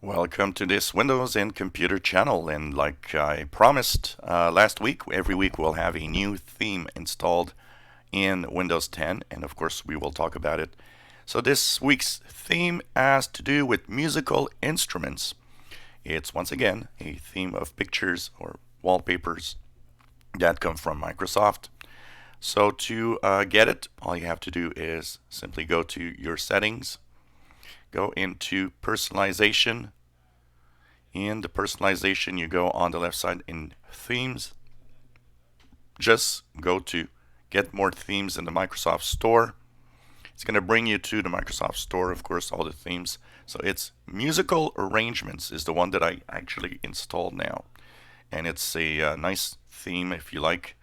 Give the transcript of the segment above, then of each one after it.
Welcome to this Windows and Computer channel, and like I promised last week, every week we'll have a new theme installed in Windows 10, and of course we will talk about it. So this week's theme has to do with musical instruments. It's once again a theme of pictures or wallpapers that come from Microsoft. So to get it, all you have to do is simply go to your settings, go into personalization. In the personalization, you go on the left side in themes. Just go to get more themes in the Microsoft Store. It's going to bring you to the Microsoft Store, of course, all the themes. So it's musical arrangements is the one that I actually installed now. And it's a nice theme if you like,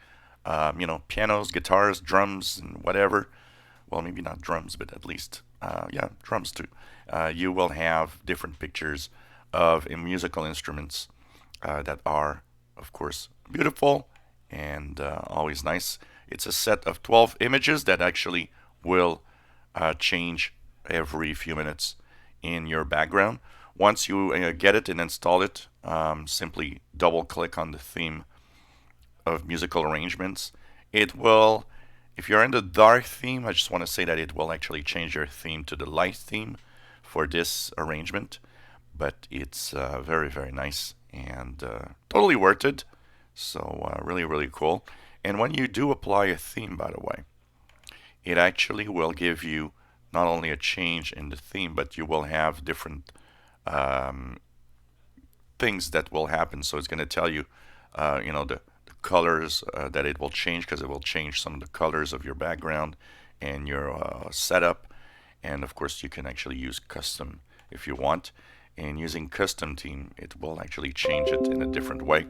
pianos, guitars, drums, and whatever. Well, maybe not drums, but at least, drums too. You will have different pictures of musical instruments that are, of course, beautiful and always nice. It's a set of 12 images that actually will change every few minutes in your background. Once you get it and install it, simply double click on the theme of musical arrangements. It will, if you're in the dark theme, I just want to say that it will actually change your theme to the light theme for this arrangement. But it's very, very nice and totally worth it. So really, really cool. And when you do apply a theme, by the way, it actually will give you not only a change in the theme, but you will have different things that will happen. So it's going to tell you, the colors that it will change, because it will change some of the colors of your background and your setup. And of course, you can actually use custom if you want. And using custom theme, it will actually change it in a different way.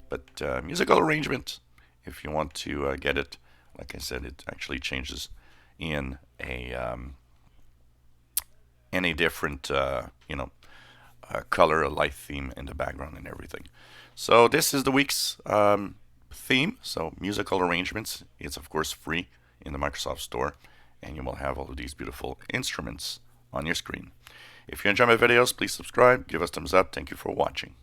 But musical arrangement, if you want to get it, like I said, it actually changes in a different color, a light theme in the background and everything. So this is the week's theme. So musical arrangements, it's of course free in the Microsoft Store, and you will have all of these beautiful instruments on your screen. If you enjoy my videos, please subscribe, give us thumbs up. Thank you for watching.